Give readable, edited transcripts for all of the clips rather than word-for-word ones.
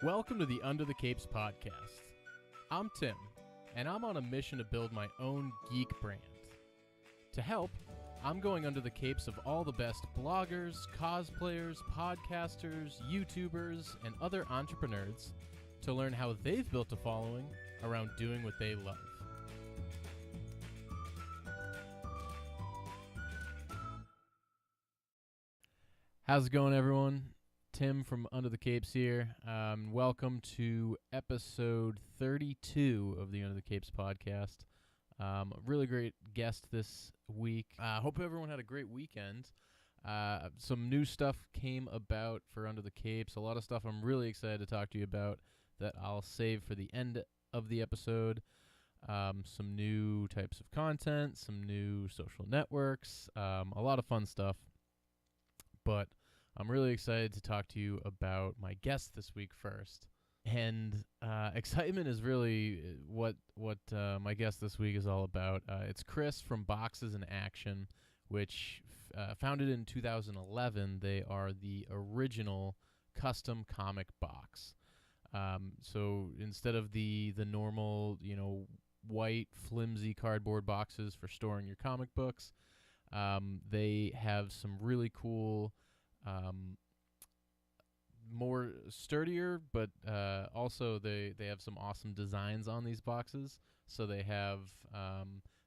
Welcome to the Under the Capes podcast. I'm Tim, and I'm on a mission to build my own geek brand. To help, I'm going under the capes of all the best bloggers, cosplayers, podcasters, YouTubers, and other entrepreneurs to learn how they've built a following around doing what they love. How's it going, everyone? Tim from Under the Capes here. Welcome to episode 32 of the Under the Capes podcast. Really great guest this week. Hope everyone had a great weekend. Some new stuff came about for Under the Capes. A lot of stuff I'm really excited to talk to you about that I'll save for the end of the episode. Some new types of content, some new social networks, a lot of fun stuff. But I'm really excited to talk to you about my guest this week first. And excitement is really what my guest this week is all about. It's Chris from Boxes in Action, which founded in 2011. They are the original custom comic box. So instead of the normal, white flimsy cardboard boxes for storing your comic books, they have some really cool, more sturdier, but also they have some awesome designs on these boxes. So they have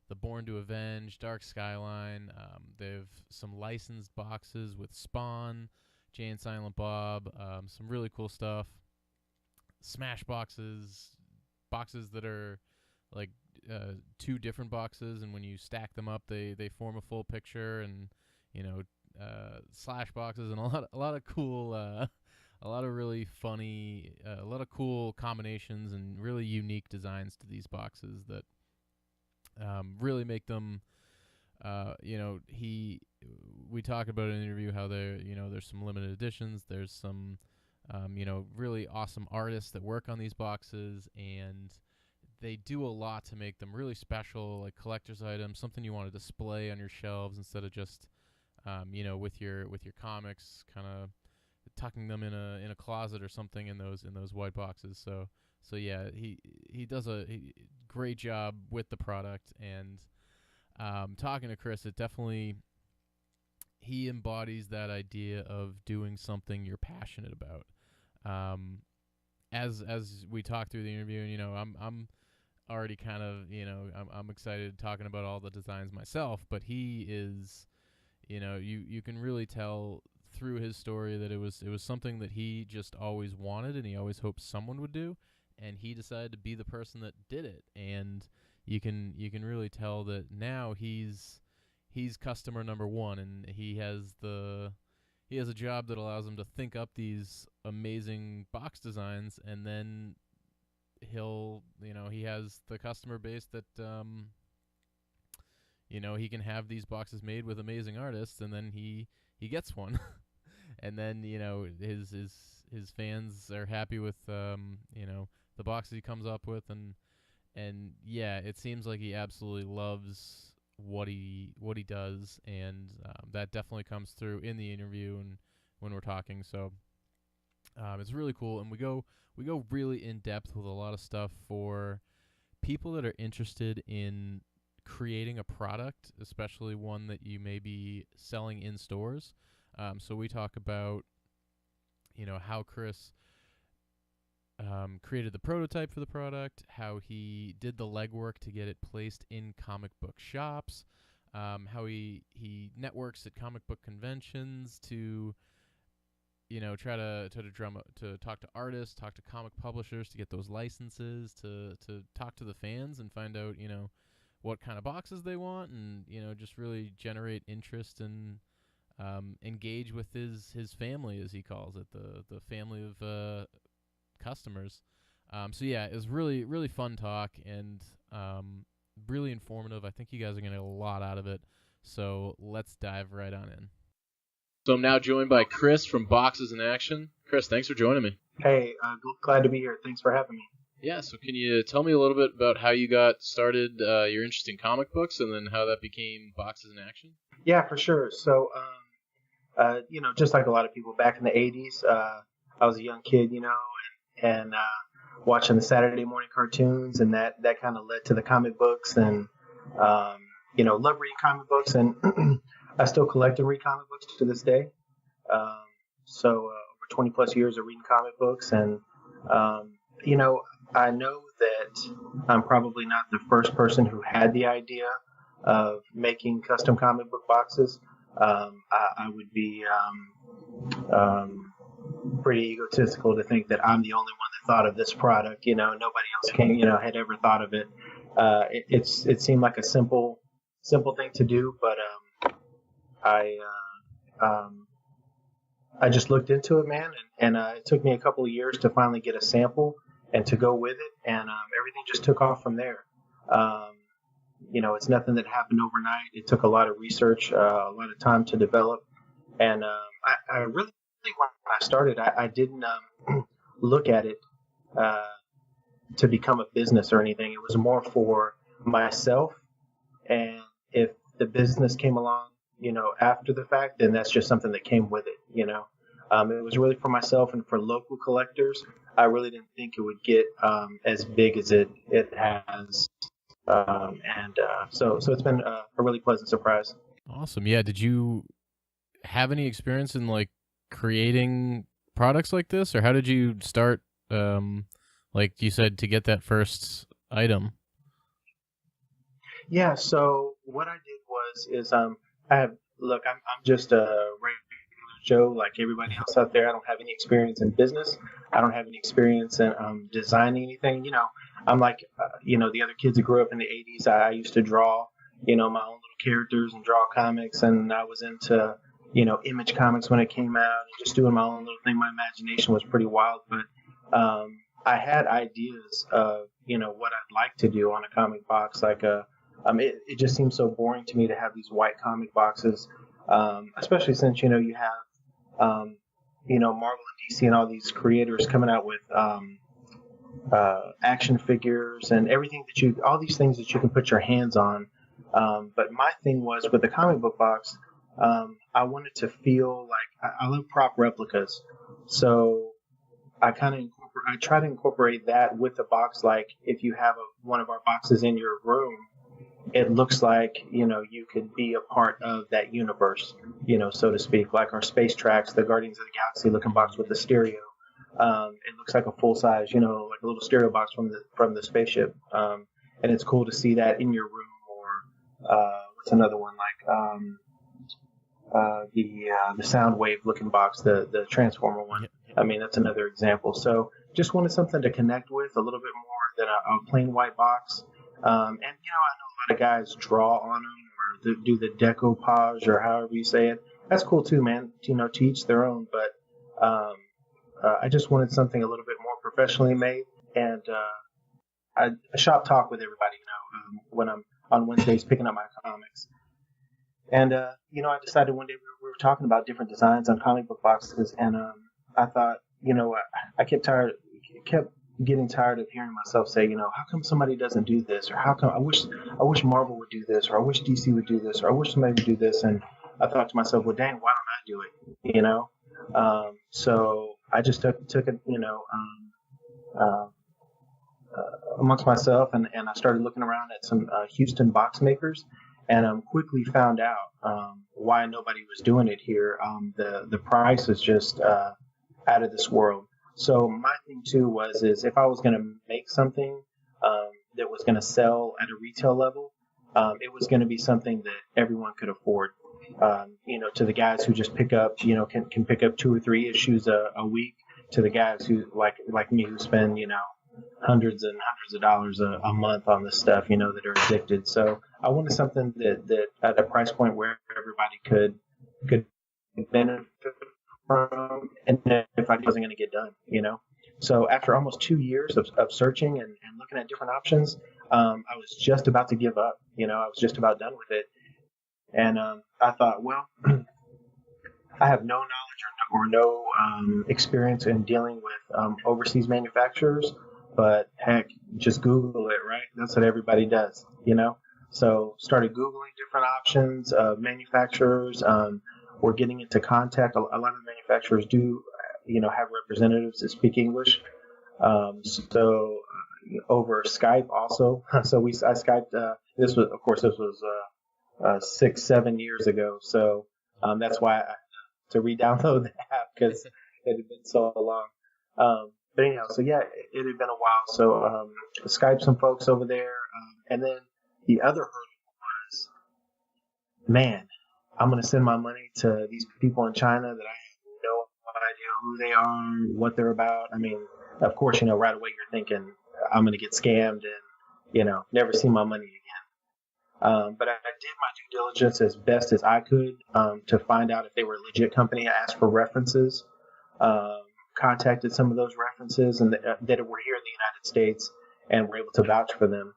the Born to Avenge, Dark Skyline. They have some licensed boxes with Spawn, Jay and Silent Bob, some really cool stuff. Smash boxes that are like two different boxes, and when you stack them up, they form a full picture, and slash boxes, and a lot of cool, a lot of really funny, a lot of cool combinations and really unique designs to these boxes that really make them. We talk about in an interview how there's some limited editions. There's some really awesome artists that work on these boxes, and they do a lot to make them really special, like collector's items, something you want to display on your shelves instead of just with your comics, kind of tucking them in a closet or something in those white boxes. So yeah, he does a great job with the product. And talking to Chris, it definitely, he embodies that idea of doing something you're passionate about. As we talk through the interview, and I'm already kind of I'm excited talking about all the designs myself, but he is. You can really tell through his story that it was something that he just always wanted, and he always hoped someone would do, and he decided to be the person that did it. And you can really tell that now he's customer number one, and he has a job that allows him to think up these amazing box designs, and then he has the customer base that he can have these boxes made with amazing artists, and then he gets one. And then, his fans are happy with, the boxes he comes up with. And yeah, it seems like he absolutely loves what he does. And that definitely comes through in the interview and when we're talking. So it's really cool. And we go really in depth with a lot of stuff for people that are interested in creating a product, especially one that you may be selling in stores. So we talk about, how Chris created the prototype for the product, how he did the legwork to get it placed in comic book shops, how he networks at comic book conventions to, try to talk to artists, talk to comic publishers to get those licenses, to talk to the fans and find out, what kind of boxes they want, and just really generate interest and engage with his family, as he calls it, the family of customers. So yeah, it was really, really fun talk, and really informative. I think you guys are gonna get a lot out of it. So let's dive right on in. So I'm now joined by Chris from Boxes in Action. Chris, thanks for joining me. Hey, glad to be here. Thanks for having me. Yeah, so can you tell me a little bit about how you got started, your interest in comic books, and then how that became Boxes in Action? Yeah, for sure. So, just like a lot of people back in the 80s, I was a young kid, and watching the Saturday morning cartoons, and that kind of led to the comic books, and love reading comic books, and I still collect and read comic books to this day. Over 20 plus years of reading comic books, and I know that I'm probably not the first person who had the idea of making custom comic book boxes. I would be pretty egotistical to think that I'm the only one that thought of this product. Nobody else had ever thought of it. It seemed like a simple thing to do, but I just looked into it, man, and it took me a couple of years to finally get a sample and to go with it, and everything just took off from there. It's nothing that happened overnight. It took a lot of research, a lot of time to develop, and I really, when I started, I didn't look at it to become a business or anything. It was more for myself, and if the business came along, after the fact, then that's just something that came with it. It was really for myself and for local collectors. I really didn't think it would get as big as it has. So it's been a really pleasant surprise. Awesome. Yeah. Did you have any experience in like creating products like this, or how did you start? Like you said, to get that first item. Yeah. So what I did is I'm just a regular Joe like everybody else out there. I don't have any experience in business. I don't have any experience in designing anything. I'm like the other kids that grew up in the 80s. I used to draw my own little characters and draw comics, and I was into Image Comics when it came out, and just doing my own little thing. My imagination was pretty wild, but I had ideas of what I'd like to do on a comic box. It just seems so boring to me to have these white comic boxes, especially since you have Marvel and DC and all these creators coming out with action figures and everything all these things that you can put your hands on. But my thing was with the comic book box, I wanted to feel like I love prop replicas, so I try to incorporate that with the box. Like if you have one of our boxes in your room, it looks like you could be a part of that universe, so to speak. Like our Space Tracks, the Guardians of the Galaxy looking box with the stereo. It looks like a full size, like a little stereo box from the spaceship. And it's cool to see that in your room. Or what's another one, like the Soundwave looking box, the Transformer one. I mean, that's another example. So just wanted something to connect with a little bit more than a plain white box. And I know a lot of guys draw on them or do the decoupage or however you say it. That's cool too, man. To each their own. But I just wanted something a little bit more professionally made. And I shop talk with everybody, when I'm on Wednesdays picking up my comics. And I decided one day we were talking about different designs on comic book boxes, and I thought, I kept getting tired of hearing myself say, how come somebody doesn't do this, or how come I wish Marvel would do this, or I wish DC would do this, or I wish somebody would do this. And I thought to myself, well, dang, why don't I do it? So I just took it, amongst myself, and I started looking around at some Houston box makers, and quickly found out why nobody was doing it here. The price is just out of this world. So my thing too is if I was going to make something that was going to sell at a retail level, it was going to be something that everyone could afford. To the guys who just pick up, can pick up 2 or 3 issues a week, to the guys who like me who spend hundreds and hundreds of dollars a month on this stuff, that are addicted. So I wanted something that at a price point where everybody could benefit from, and if I wasn't going to get done, So after almost 2 years of searching and looking at different options, I was just about to give up. I was just about done with it. And I thought, well, I have no knowledge or no experience in dealing with overseas manufacturers, but heck, just Google it, right? That's what everybody does, So started Googling different options of manufacturers. We're getting into contact. A lot of the manufacturers do, have representatives that speak English. So over Skype also. So I Skyped. This was 6, 7 years ago. So that's why I had to re-download the app because it had been so long. But anyhow, so yeah, it had been a while. So Skype some folks over there, and then the other hurdle was, man, I'm gonna send my money to these people in China that I have no idea who they are, what they're about. I mean, of course, right away you're thinking I'm gonna get scammed and never see my money again. But I did my due diligence as best as I could to find out if they were a legit company. I asked for references, um, contacted some of those references, and that were here in the United States, and were able to vouch for them.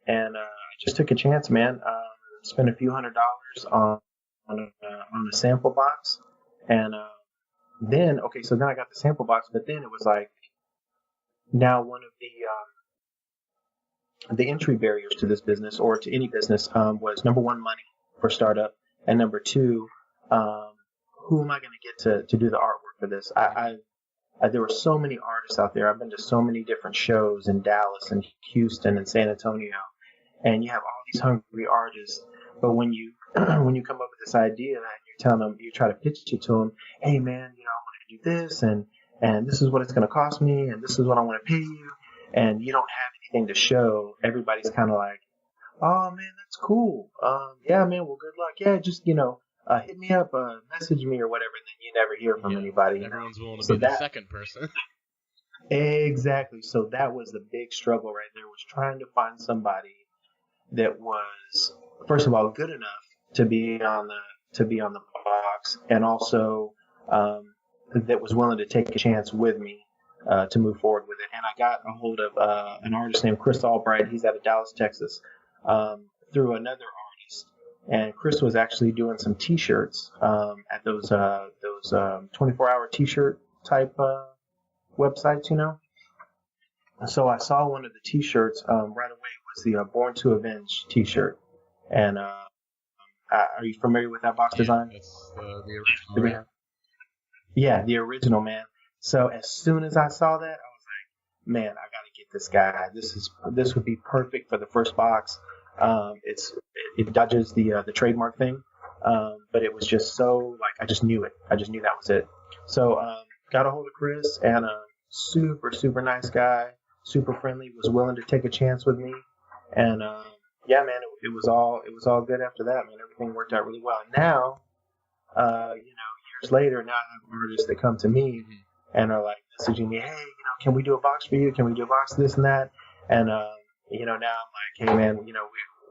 And I just took a chance, man. Spent a few $100s on a sample box, and then so then I got the sample box, but then it was like now one of the entry barriers to this business or to any business was number one, money for startup, and number two, who am I going to get to do the artwork for this? There were so many artists out there. I've been to so many different shows in Dallas and Houston and San Antonio, and you have all these hungry artists. But when you when you come up with this idea and you're telling them, you try to pitch it to them, hey man, I want to do this, and this is what it's going to cost me, and this is what I want to pay you, and you don't have anything to show. Everybody's kind of like, oh man, that's cool. Yeah, man, well, good luck. Yeah, just hit me up, message me or whatever, and then you never hear from anybody. Everyone's willing to be the second person. Exactly. So that was the big struggle right there, was trying to find somebody that was, first of all, good enough to be on the box, and also that was willing to take a chance with me to move forward with it. And I got a hold of an artist named Chris Albright. He's out of Dallas, Texas, through another artist. And Chris was actually doing some T-shirts at those 24-hour T-shirt type websites, So I saw one of the T-shirts right away was the Born to Avenge T-shirt. And are you familiar with that box design? It's the original, right? Yeah, the original, man. So as soon as I saw that, I was like, man, I got to get this guy. This would be perfect for the first box. It dodges the trademark thing, but it was just so, like, I just knew it. I just knew that was it. So got a hold of Chris, and super, super nice guy, super friendly, was willing to take a chance with me. And yeah, man, it was all good after that, man. Everything worked out really well. And now, years later, now I have artists that come to me and are like messaging me, hey, can we do a box for you? Can we do a box, this and that? And now I'm like, hey, man,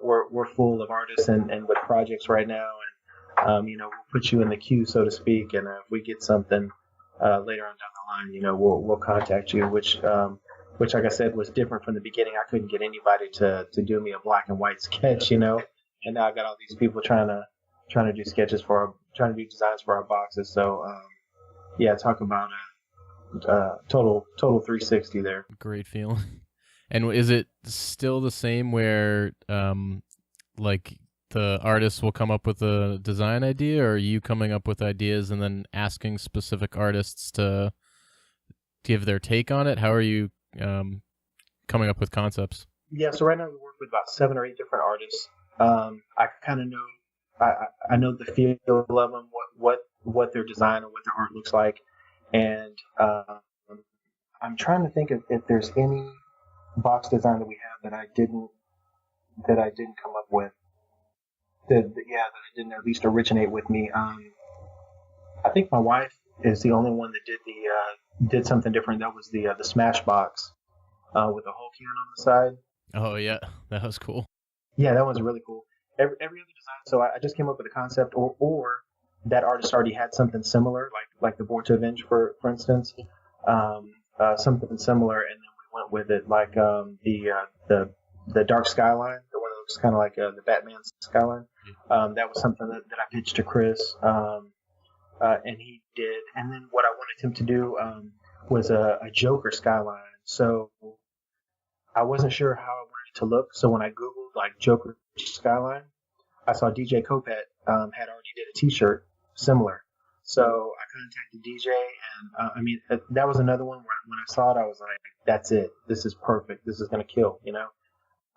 we're full of artists and with projects right now, and we'll put you in the queue, so to speak. And if we get something later on down the line, we'll contact you, which like I said was different from the beginning. I couldn't get anybody to do me a black and white sketch, and now I got all these people trying to do sketches trying to do designs for our boxes. So yeah, talk about total 360 there. Great feeling. And is it still the same where like the artists will come up with a design idea, or are you coming up with ideas and then asking specific artists to give their take on it? How are you coming up with concepts? Yeah, so right now we work with about 7 or 8 different artists. I kind of know, I know the feel of them, what their design or what their art looks like, and I'm trying to think if there's any box design that we have that I didn't come up with, that I didn't at least originate with me. I think my wife is the only one that did something different. That was the Smash box with the Hulk on the side. Oh yeah, that was cool. Yeah, that was really cool. Every other design. So I just came up with a concept, or that artist already had something similar, like the Born to Avenge, for instance, something similar, and then we went with it, like the Dark Skyline, the one that looks kind of like the Batman skyline. That was something that I pitched to Chris, and he did. And then what I wanted him to do was a Joker skyline. So I wasn't sure how I wanted it to look. So when I Googled like Joker skyline, I saw DJ Kopet had already did a T-shirt similar. So I contacted DJ, and that was another one where when I saw it, I was like, that's it. This is perfect. This is gonna kill.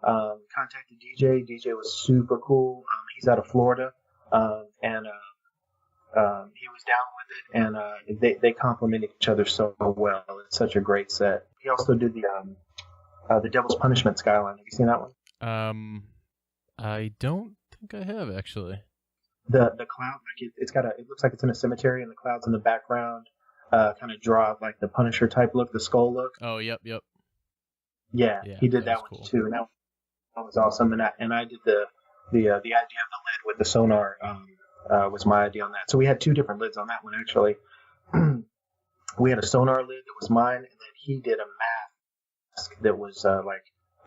Contacted DJ. DJ was super cool. He's out of Florida, and he was down with it, and they complemented each other so well. It's such a great set. He also did the Devil's Punishment Skyline. Have you seen that one? I don't think I have actually. The cloud, like it looks like it's in a cemetery, and the clouds in the background kind of draw like the Punisher type look, the skull look. Oh, yep. Yeah, he did that one cool. too, and that was awesome. And I did the idea of the lid with the sonar. Was my idea on that. So we had two different lids on that one actually. We had a sonar lid that was mine, and then he did a mask that was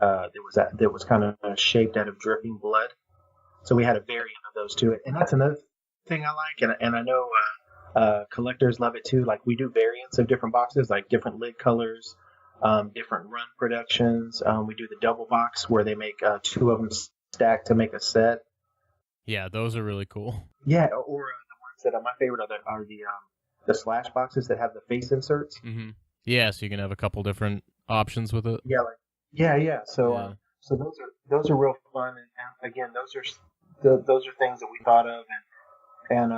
that was kind of shaped out of dripping blood. So we had a variant of those two, and that's another thing I like, and I know collectors love it too. Like we do variants of different boxes, like different lid colors, different run productions. We do the double box where they make two of them stacked to make a set. Yeah, those are really cool. Yeah, or the ones that are my favorite are the slash boxes that have the face inserts. Mm-hmm. Yeah, so you can have a couple different options with it. Yeah, So those are real fun, and again, those are things that we thought of, and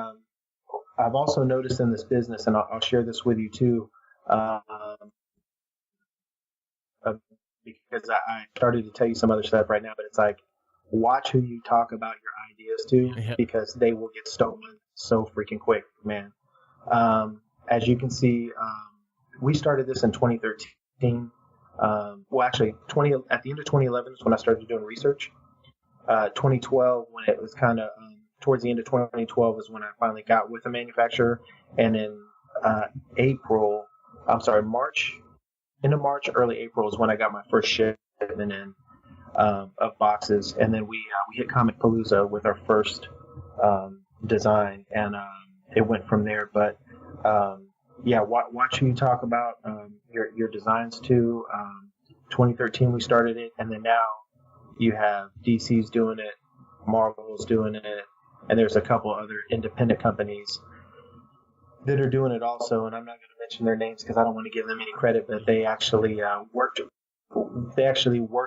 I've also noticed in this business, and I'll share this with you too, because I started to tell you some other stuff right now, but it's like, watch who you talk about your ideas to, because they will get stolen so freaking quick, man. As you can see, we started this in 2013. Well, actually, at the end of 2011 is when I started doing research. 2012, when it was kind of towards the end of 2012, is when I finally got with a manufacturer, and in March, early April is when I got my first shipment in of boxes, and then we hit Comic Palooza with our first design, and it went from there. But watch who you talk about your designs to. 2013 we started it, and then now you have DC's doing it, Marvel's doing it, and there's a couple other independent companies that are doing it also. And I'm not going to mention their names because I don't want to give them any credit, but they actually worked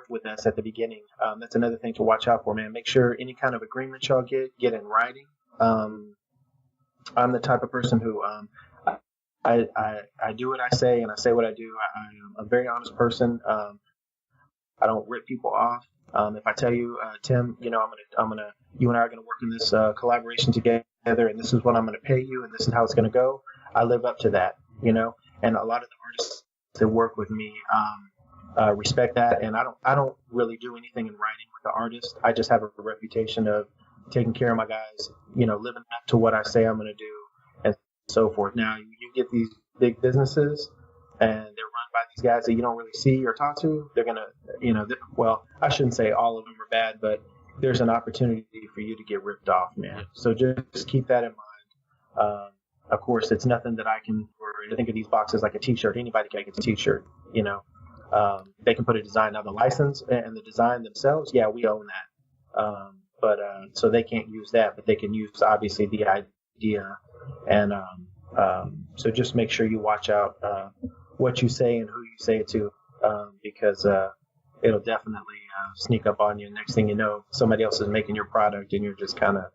with us at the beginning. That's another thing to watch out for, man. Make sure any kind of agreement y'all get in writing. I'm the type of person who I do what I say, and I say what I do. I'm a very honest person. I don't rip people off. If I tell you, Tim, you and I are gonna work in this collaboration together, and this is what I'm gonna pay you, and this is how it's gonna go, I live up to that, And a lot of the artists that work with me respect that, and I don't really do anything in writing with the artist. I just have a reputation of taking care of my guys, living up to what I say I'm gonna do, and so forth. Now you get these big businesses, and they're run by these guys that you don't really see or talk to. They're gonna, well, I shouldn't say all of them are bad, but there's an opportunity for you to get ripped off, man. Yeah. So just keep that in mind. Of course, it's nothing that I can. Or think of these boxes like a T-shirt. Anybody can get a T-shirt. They can put a design on the license and the design themselves. Yeah, we own that. But so they can't use that, but they can use obviously the idea. And so just make sure you watch out what you say and who you say it to, because it'll definitely sneak up on you. Next thing you know, somebody else is making your product, and you're just kind of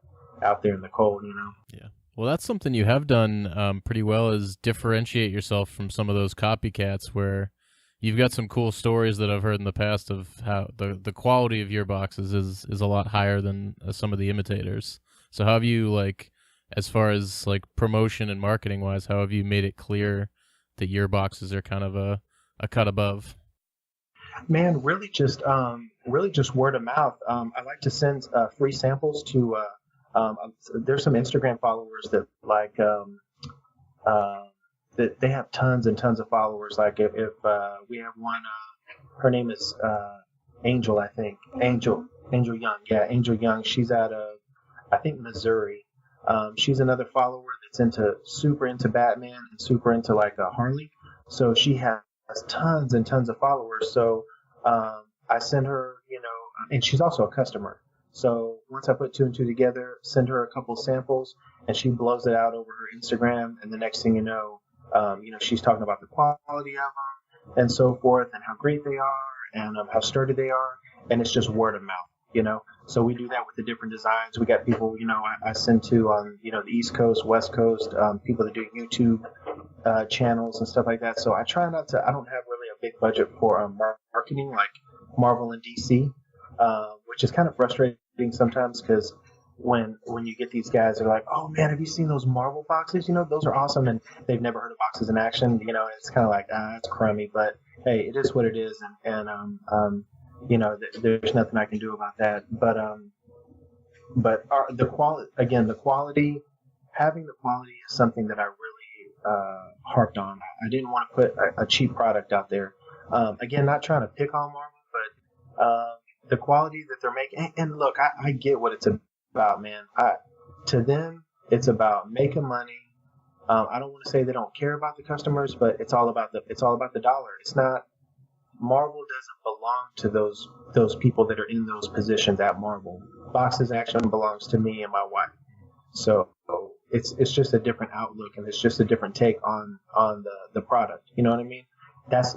out there in the cold, Yeah. Well, that's something you have done pretty well, is differentiate yourself from some of those copycats, where you've got some cool stories that I've heard in the past of how the quality of your boxes is a lot higher than some of the imitators. So how have you, as far as promotion and marketing wise, how have you made it clear that your boxes are kind of a cut above? Man, really just word of mouth. I like to send free samples to. There's some Instagram followers that that they have tons and tons of followers. Like if we have one, her name is Angel, I think. Angel Young. Yeah, Angel Young. She's out of, I think, Missouri. She's another follower that's super into Batman and super into Harley. So she has tons and tons of followers. So I send her, and she's also a customer. So once I put two and two together, send her a couple samples, and she blows it out over her Instagram. And the next thing you know, She's talking about the quality of them and so forth, and how great they are, and how sturdy they are, and it's just word of mouth. So we do that with the different designs. We got people, I send to on the East Coast, West Coast, people that do YouTube channels and stuff like that. So I try not to. I don't have really a big budget for marketing like Marvel and DC, which is kind of frustrating sometimes because when you get these guys, they're like, "Oh man, have you seen those Marvel boxes? Those are awesome," and they've never heard of boxes in action. It's kind of like it's crummy, but hey, it is what it is, and there's nothing I can do about that. But the quality, having the quality is something that I really harped on. I didn't want to put a cheap product out there. Again, not trying to pick on Marvel, but the quality that they're making. And look, I get what it's about, man. To them, it's about making money. I don't want to say they don't care about the customers, but it's all about the dollar. It's not. Marvel doesn't belong to those people that are in those positions at Marvel. Boxes Action belongs to me and my wife. So it's just a different outlook, and it's just a different take on the product. You know what I mean? That's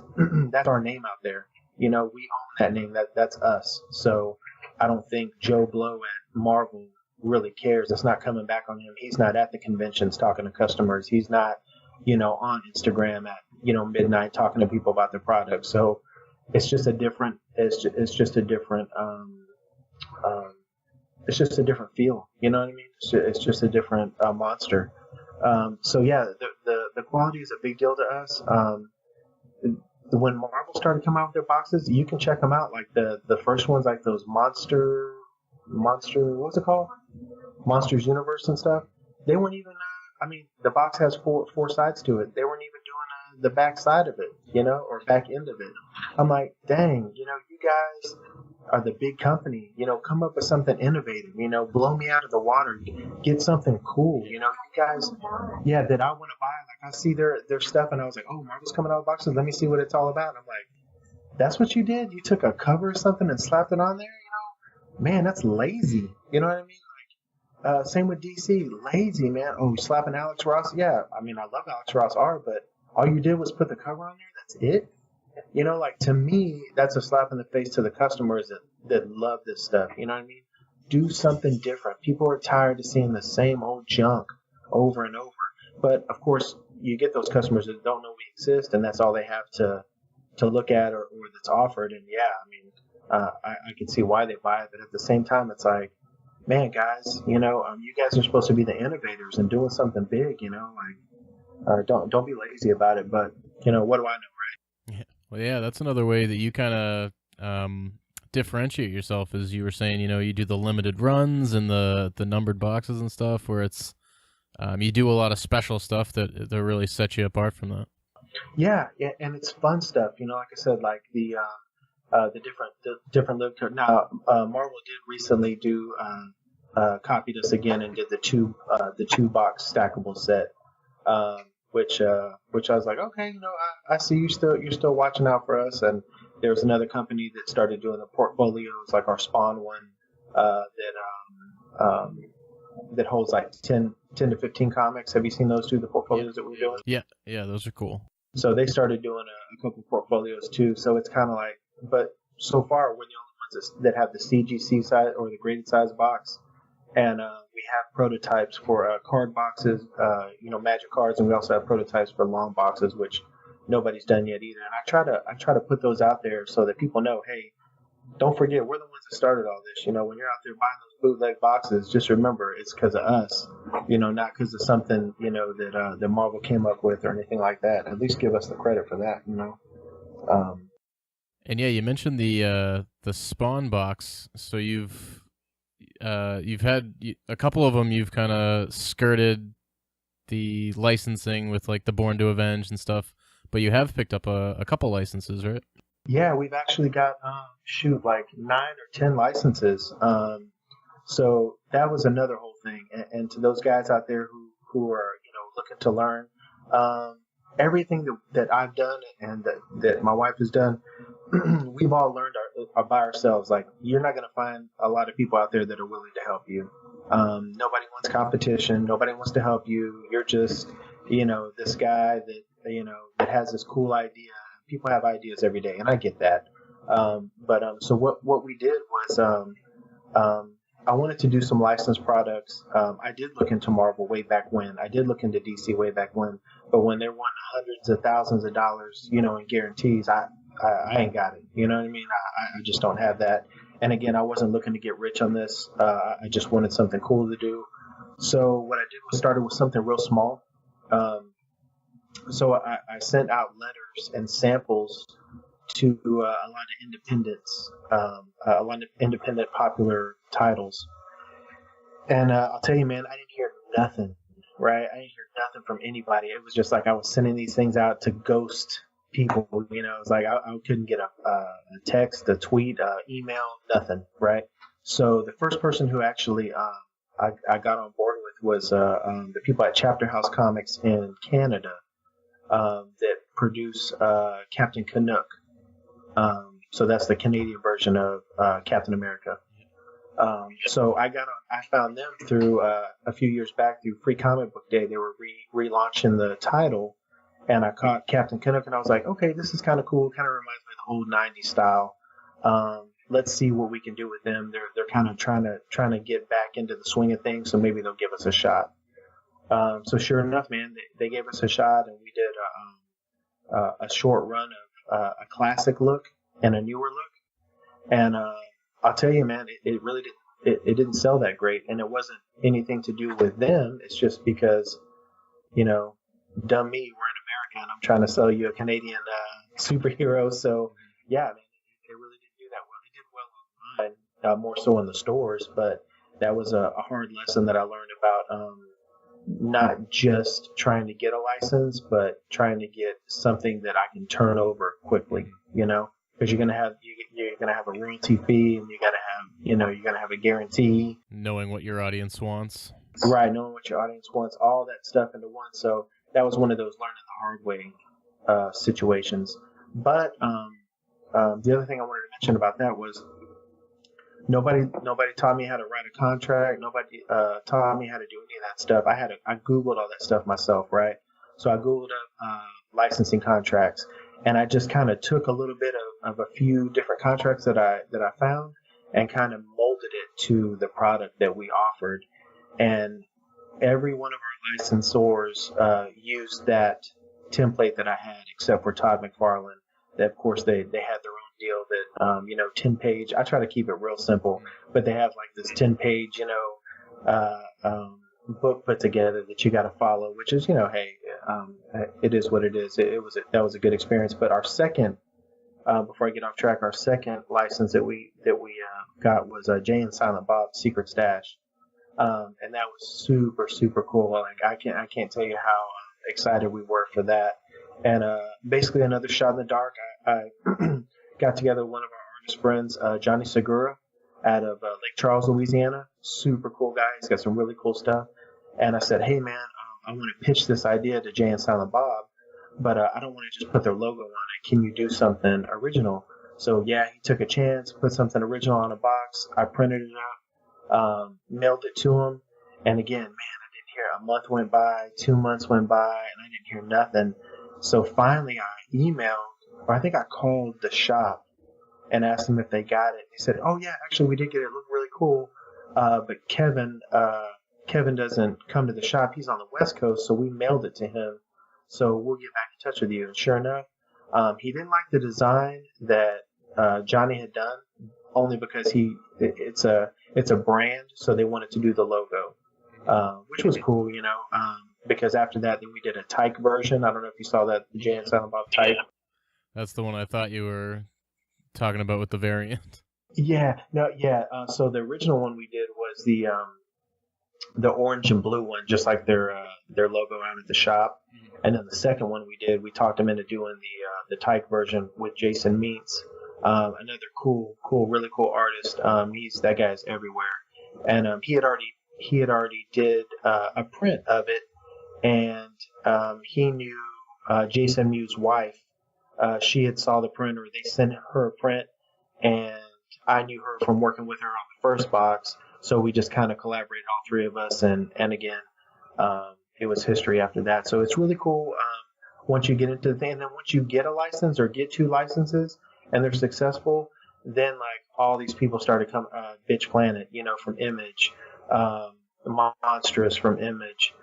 our name out there. We own that name. That's us. So I don't think Joe Blow at Marvel really cares. It's not coming back on him. He's not at the conventions talking to customers. He's not, on Instagram at midnight talking to people about the product. So it's just a different. It's just a different. It's just a different feel. You know what I mean? It's just a different monster. So yeah, the quality is a big deal to us. When Marvel started coming out with their boxes, you can check them out. Like the first ones, like those monster, what's it called? Monsters Universe and stuff. They weren't even. The box has four sides to it. They weren't even doing the back side of it, or back end of it. I'm like, dang, you guys are the big company. Come up with something innovative. Blow me out of the water. Get something cool. You guys, yeah, that I want to buy. Like I see their stuff, and I was like, oh, Marvel's coming out with boxes. Let me see what it's all about. And I'm like, that's what you did? You took a cover or something and slapped it on there? Man, that's lazy. You know what I mean? Same with DC, lazy, man. Oh, slapping Alex Ross. Yeah, I love Alex Ross art, but all you did was put the cover on there. That's it. To me, that's a slap in the face to the customers that love this stuff. You know what I mean? Do something different. People are tired of seeing the same old junk over and over. But of course, you get those customers that don't know we exist, and that's all they have to look at or that's offered. And yeah, I can see why they buy it, but at the same time, it's like, man, guys, you guys are supposed to be the innovators and doing something big, don't be lazy about it. But, what do I know, right? Yeah. Well, yeah, that's another way that you kind of differentiate yourself, as you were saying, you do the limited runs and the numbered boxes and stuff where it's, you do a lot of special stuff that really set you apart from that. Yeah. And it's fun stuff, like I said, like the different look. Now, Marvel did recently copied us again and did the two box stackable set, which I was like, okay, I see you're still watching out for us. And there was another company that started doing the portfolios, like our Spawn one, that holds like 10 to 15 comics. Have you seen those two, the portfolios that we're doing? Yeah, those are cool. So they started doing a couple portfolios too. So it's kind of like, but so far we're the only ones that have the CGC size or the graded size box, and we have prototypes for card boxes, magic cards, and we also have prototypes for long boxes, which nobody's done yet either. And I try to put those out there so that people know, hey, don't forget, we're the ones that started all this. When you're out there buying those bootleg boxes, just remember it's because of us, not because of something, that Marvel came up with or anything like that. At least give us the credit for that, And yeah, you mentioned the Spawn box. So you've had a couple of them. You've kind of skirted the licensing with like the Born to Avenge and stuff, but you have picked up a couple licenses, right? Yeah, we've actually got like 9 or 10 licenses. So that was another whole thing. And to those guys out there who are looking to learn, everything that I've done and that my wife has done, we've all learned by ourselves. Like, you're not going to find a lot of people out there that are willing to help you. Nobody wants competition. Nobody wants to help you. You're just, this guy that that has this cool idea. People have ideas every day, and I get that. So what we did was I wanted to do some licensed products. I did look into Marvel way back when. I did look into DC way back when. But when they're wanting hundreds of thousands of dollars, in guarantees, I ain't got it. You know what I mean? I just don't have that. And again, I wasn't looking to get rich on this. I just wanted something cool to do. So what I did was started with something real small. So I sent out letters and samples to a lot of independents, a lot of independent popular titles. And I'll tell you, man, I didn't hear nothing, right? I didn't hear nothing from anybody. It was just like I was sending these things out to ghost people. It's like I couldn't get a text, a tweet, email, nothing, right? So the first person who actually I got on board with was the people at Chapter House Comics in Canada that produce Captain Canuck. So that's the Canadian version of Captain America. So I found them through a few years back through Free Comic Book Day. They were relaunching the title, and I caught Captain Canuck, and I was like, okay, this is kind of cool. Kind of reminds me of the old '90s style. Let's see what we can do with them. They're kind of trying to get back into the swing of things, so maybe they'll give us a shot. So sure enough, man, they gave us a shot, and we did a short run of a classic look and a newer look. And I'll tell you, man, it really didn't sell that great, and it wasn't anything to do with them. It's just because, dumb me, we're in America, and I'm trying to sell you a Canadian superhero. So yeah, man, it really didn't do that well. It did well online, more so in the stores, but that was a hard lesson that I learned about. Not just trying to get a license, but trying to get something that I can turn over quickly, because you're gonna have a royalty fee, and you're gonna have a guarantee. Knowing what your audience wants. Right, knowing what your audience wants, all that stuff into one. So that was one of those learning the hard way situations. But the other thing I wanted to mention about that was nobody taught me how to write a contract. Nobody taught me how to do any of that stuff. I Googled all that stuff myself, right? So I Googled up licensing contracts, and I just kind of took a little bit of a few different contracts that I found and kind of molded it to the product that we offered. And every one of our licensors used that template that I had, except for Todd McFarlane. That, of course, they had their own deal that 10-page. I try to keep it real simple, but they have like this 10-page book put together that you got to follow, which is hey, it is what it is. That was a good experience. But our second, before I get off track, our second license that we got was Jay and Silent Bob's Secret Stash, and that was super super cool. Like I can't tell you how excited we were for that. And basically another shot in the dark. I got together with one of our artist friends, Johnny Segura, out of Lake Charles, Louisiana. Super cool guy. He's got some really cool stuff. And I said, hey, man, I want to pitch this idea to Jay and Silent Bob, but I don't want to just put their logo on it. Can you do something original? So, yeah, he took a chance, put something original on a box. I printed it out, mailed it to him. And again, man, I didn't hear. A month went by, 2 months went by, and I didn't hear nothing. So finally I emailed, or I think I called the shop and asked them if they got it. They said, oh, yeah, actually we did get it. It looked really cool. But Kevin doesn't come to the shop. He's on the West Coast, so we mailed it to him. So we'll get back in touch with you. And sure enough, he didn't like the design that Johnny had done, only because it's a brand, so they wanted to do the logo, which was cool, because after that, then we did a tyke version. I don't know if you saw that, the Jay and Silent Bob tyke. That's the one I thought you were talking about with the variant. Yeah, no, yeah. So the original one we did was the orange and blue one, just like their logo out at the shop. And then the second one we talked him into doing the tyke version with Jason Meets, another cool, really cool artist. That guy's everywhere, and he had already did a print of it. And he knew Jason Mew's wife. She had saw the print, or they sent her a print, and I knew her from working with her on the first box. So we just kind of collaborated, all three of us, and again, it was history after that. So it's really cool once you get into the thing. And then once you get a license or get 2 licenses and they're successful, then like all these people started coming, Bitch Planet, from Image, Monstrous from Image,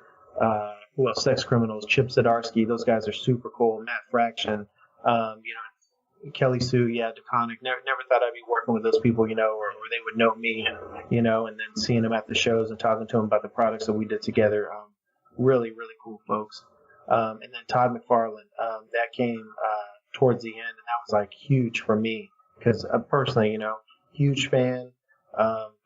Sex Criminals, Chip Zdarsky, those guys are super cool. Matt Fraction, Kelly Sue, Deconic. Never thought I'd be working with those people, or they would know me, and then seeing them at the shows and talking to them about the products that we did together. Really, really cool folks. And then Todd McFarlane, that came towards the end, and that was like huge for me because personally, huge fan.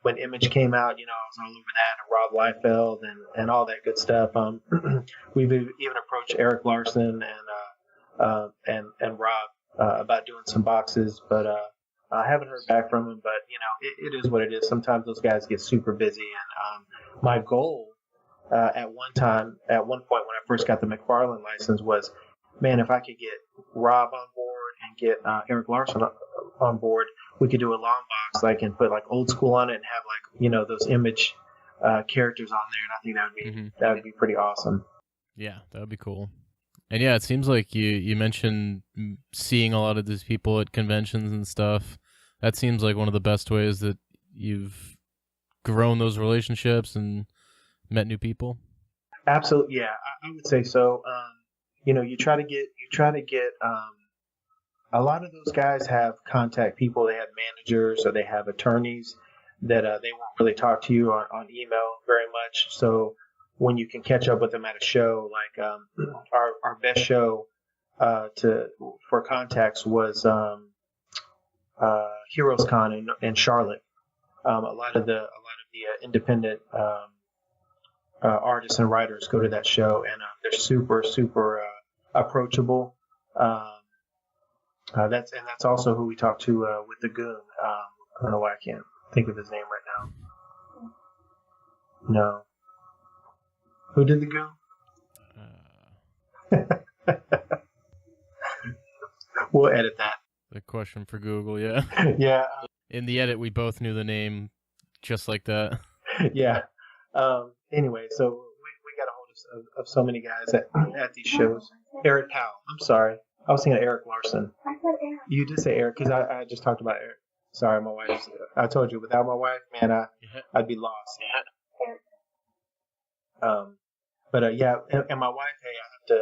When Image came out, I was all over that, and Rob Liefeld and all that good stuff. We've even approached Eric Larson and Rob about doing some boxes, but I haven't heard back from him. But it is what it is. Sometimes those guys get super busy, and my goal at one point when I first got the McFarlane license was, man, if I could get Rob on board and get Eric Larson on board, we could do a long box, and put like old school on it and have like those Image characters on there, and I think that would be pretty awesome. Yeah, that would be cool. And yeah, it seems like you mentioned seeing a lot of these people at conventions and stuff. That seems like one of the best ways that you've grown those relationships and met new people. Absolutely, yeah, I would say so. You try to get. A lot of those guys have contact people. They have managers or they have attorneys that they won't really talk to you on email very much. So when you can catch up with them at a show, like our best show for contacts was Heroes Con in Charlotte. A lot of the independent artists and writers go to that show, and they're super approachable. That's also who we talked to with the Goon. I don't know why I can't think of his name right now. No. Who did the Goon? We'll edit that. The question for Google, yeah. Yeah. In the edit, we both knew the name just like that. Yeah. Anyway, so we got a hold of so many guys at these shows. Eric Powell. I'm sorry. I was thinking of Eric Larson. I said Eric. You did say Eric because I just talked about Eric. Sorry, my wife. I told you, without my wife, man, I'd be lost. But yeah, and my wife, hey,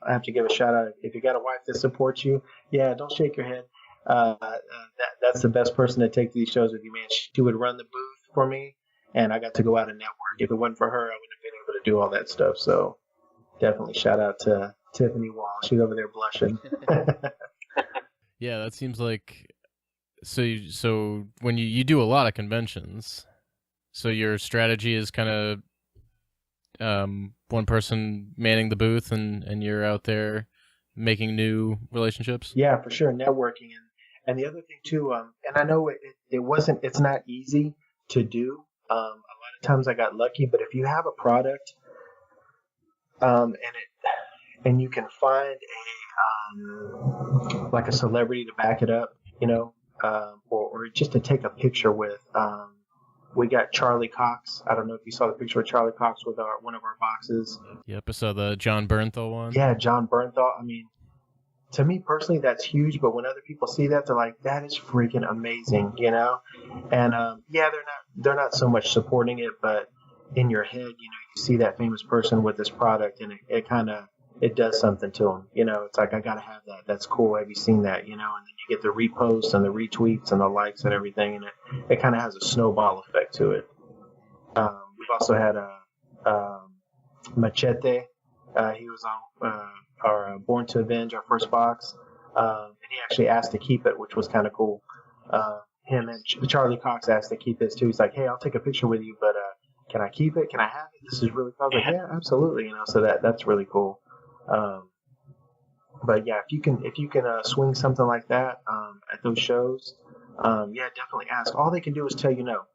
I have to give a shout out. If you got a wife that supports you, yeah, don't shake your head. That's the best person to take to these shows with you, man. She would run the booth for me, and I got to go out and network. If it wasn't for her, I wouldn't have been able to do all that stuff. So definitely shout out to Tiffany Wall. She's over there blushing. Yeah, that seems like so when you do a lot of conventions, so your strategy is kind of one person manning the booth and you're out there making new relationships. Yeah, for sure, networking and the other thing too. And I know it's not easy to do. A lot of times I got lucky, but if you have a product, and you can find like a celebrity to back it up, or just to take a picture with. We got Charlie Cox. I don't know if you saw the picture of Charlie Cox with one of our boxes. Yep, I saw the John Bernthal one. Yeah, John Bernthal. I mean, to me personally, that's huge. But when other people see that, they're like, "That is freaking amazing," And yeah, they're not so much supporting it, but in your head, you see that famous person with this product, and it does something to them. It's like, I gotta have that. That's cool. Have you seen that? And then you get the reposts and the retweets and the likes and everything, and it kind of has a snowball effect to it. We've also had Machete. He was on our Born to Avenge, our first box, and he actually asked to keep it, which was kind of cool. Him and Charlie Cox asked to keep his too. He's like, "Hey, I'll take a picture with you, but can I keep it? Can I have it? This is really cool." I was like, "Yeah, absolutely." So that's really cool. But yeah, if you can swing something like that at those shows, yeah, definitely ask. All they can do is tell you no.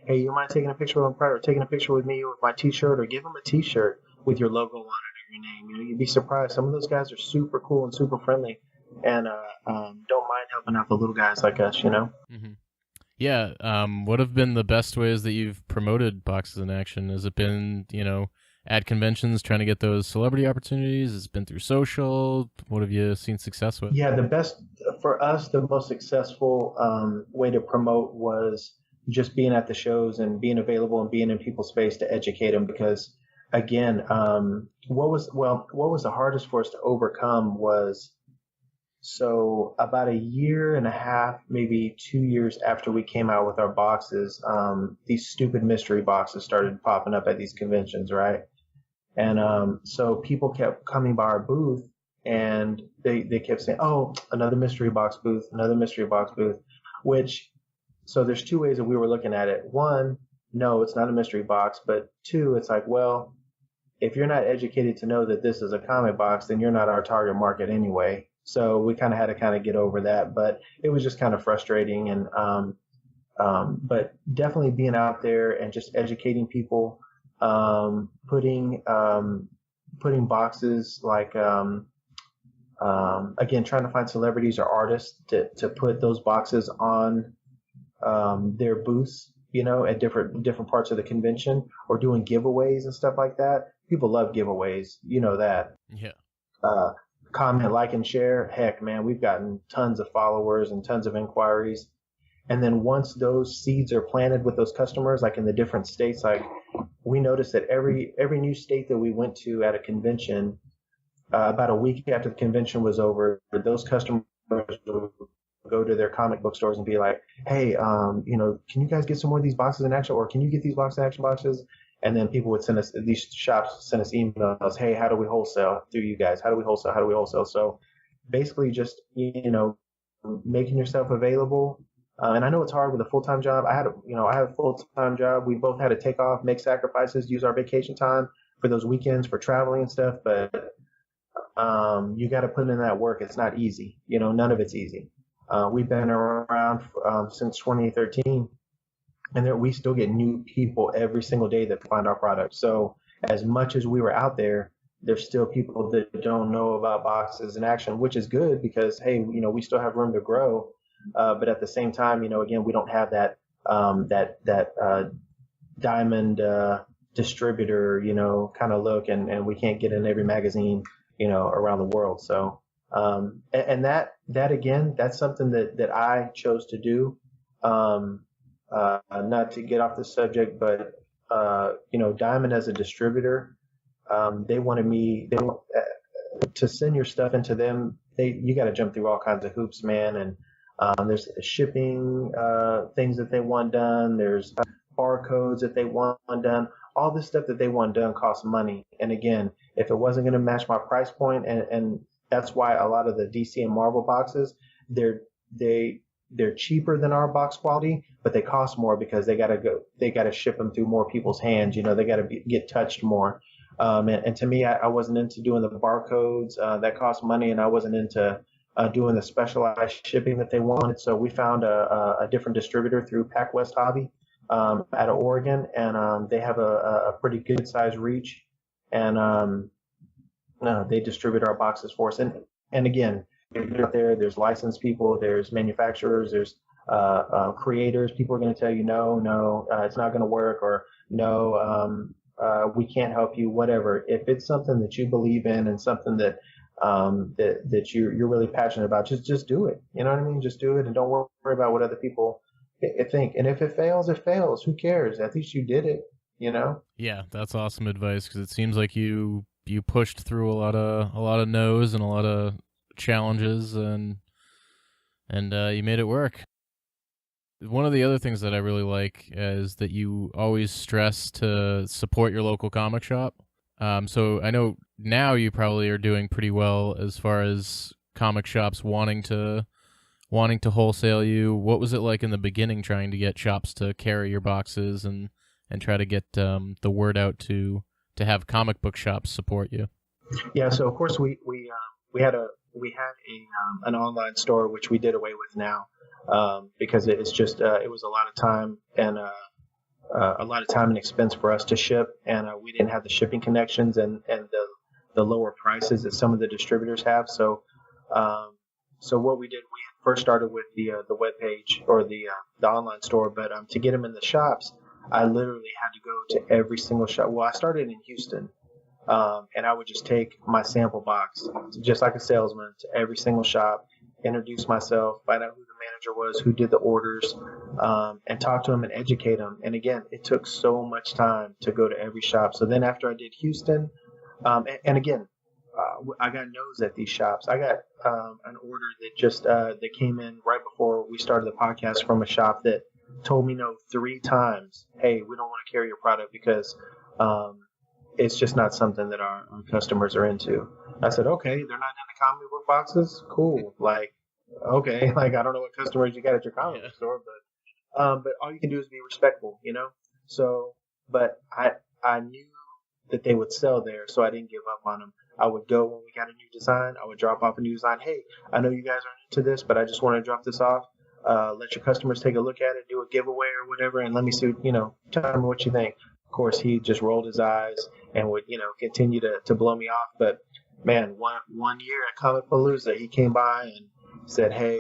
Hey, you mind taking a picture with my or taking a picture with me with my T-shirt, or give them a T-shirt with your logo on it or your name. You'd be surprised. Some of those guys are super cool and super friendly, and don't mind helping out the little guys like us. Mm-hmm. Yeah. What have been the best ways that you've promoted Boxes in Action? Has it been, at conventions trying to get those celebrity opportunities? It's been through social. What have you seen success with? Yeah, the best for us, the most successful way to promote was just being at the shows and being available and being in people's space to educate them. Because again, what was the hardest for us to overcome was, so about a year and a half, maybe 2 years after we came out with our boxes, these stupid mystery boxes started popping up at these conventions, right? And so people kept coming by our booth and they kept saying, oh, another mystery box booth, another mystery box booth, which, so there's two ways that we were looking at it. One, no, it's not a mystery box. But two, it's like, well, if you're not educated to know that this is a comic box, then you're not our target market anyway. So we kind of had to kind of get over that, but it was just kind of frustrating. And but definitely being out there and just educating people, putting boxes like again, trying to find celebrities or artists to put those boxes on their booths, at different parts of the convention, or doing giveaways and stuff like that. People love giveaways, that. Yeah. Comment, like, and share. Heck, man, we've gotten tons of followers and tons of inquiries. And then once those seeds are planted with those customers, like in the different states, like we noticed that every new state that we went to at a convention, about a week after the convention was over, those customers would go to their comic book stores and be like, hey, can you guys get some more of these boxes in action, or can you get these box action boxes? And then people would these shops send us emails, hey, how do we wholesale through you guys? How do we wholesale? How do we wholesale? So basically just, making yourself available. And I know it's hard with a full-time job. I had a full-time job. We both had to take off, make sacrifices, use our vacation time for those weekends for traveling and stuff. But you got to put in that work. It's not easy. None of it's easy. We've been around since 2013, and we still get new people every single day that find our product. So as much as we were out there, there's still people that don't know about boxes in action, which is good because, hey, we still have room to grow. But at the same time, again, we don't have that diamond distributor, kind of look, and we can't get in every magazine, around the world. So, and that again, that's something that I chose to do. Not to get off the subject, but Diamond as a distributor, they wanted me to send your stuff into them. You got to jump through all kinds of hoops, man, and there's shipping things that they want done. There's barcodes that they want done. All this stuff that they want done costs money. And again, if it wasn't going to match my price point, and that's why a lot of the DC and Marvel boxes, they're cheaper than our box quality, but they cost more because they got to ship them through more people's hands. They got to get touched more. And to me, I wasn't into doing the barcodes that cost money, and I wasn't into doing the specialized shipping that they wanted. So we found a different distributor through Pac West Hobby out of Oregon, and they have a pretty good size reach, and they distribute our boxes for us. And again, out there's licensed people, there's manufacturers, there's creators. People are going to tell you no, it's not going to work, or no, we can't help you, whatever. If it's something that you believe in and something that you're really passionate about, just do it. You know what I mean? Just do it, and don't worry about what other people think. And if it fails, it fails. Who cares? At least you did it. Yeah, that's awesome advice, because it seems like you pushed through a lot of no's and a lot of challenges, and you made it work. One of the other things that I really like is that you always stress to support your local comic shop. So I know now you probably are doing pretty well as far as comic shops wanting to wholesale you. What was it like in the beginning trying to get shops to carry your boxes and try to get the word out to have comic book shops support you? Yeah, so of course we had an online store, which we did away with now, because it's just it was a lot of time and expense for us to ship, and we didn't have the shipping connections and the lower prices that some of the distributors have. So what we did, we first started with the web page or the online store, but to get them in the shops, I literally had to go to every single shop. Well, I started in Houston, and I would just take my sample box, just like a salesman, to every single shop, introduce myself, find out who the manager was, who did the orders, and talk to them and educate them. And again, it took so much time to go to every shop. So then after I did Houston, and again, I got no's at these shops. I got an order that came in right before we started the podcast from a shop that told me no 3 times. Hey, we don't want to carry your product because it's just not something that our customers are into. I said, okay, they're not into comic book boxes. Cool. Like, okay, like I don't know what customers you got at your comic book store, but all you can do is be respectful, you know. So, but I knew that they would sell there, so I didn't give up on them. I would go when we got a new design. I would drop off a new design. Hey, I know you guys aren't into this, but I just want to drop this off. Let your customers take a look at it, do a giveaway or whatever, and let me see, tell me what you think. Of course, he just rolled his eyes and would, continue to blow me off. But man, one year at Comic Palooza, he came by and said, hey,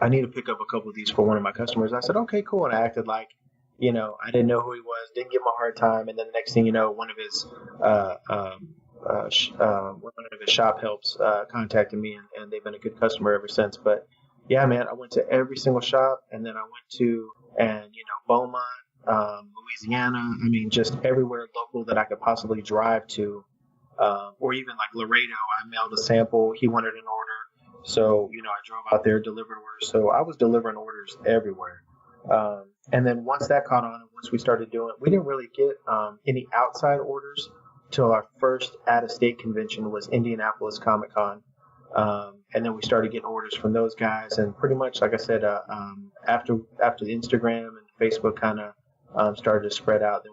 I need to pick up a couple of these for one of my customers. I said, okay, cool. And I acted like, I didn't know who he was, didn't give him a hard time. And then the next thing you know, one of his shop helps contacted me, and they've been a good customer ever since. But yeah, man, I went to every single shop, and then I went to Beaumont, Louisiana. I mean, just everywhere local that I could possibly drive to, or even like Laredo. I mailed a sample. He wanted an order, so I drove out there, delivered orders. So I was delivering orders everywhere. And then once that caught on, and once we started doing it, we didn't really get any outside orders till our first out-of-state convention was Indianapolis Comic Con. And then we started getting orders from those guys. And pretty much, like I said, after the Instagram and Facebook kind of started to spread out, then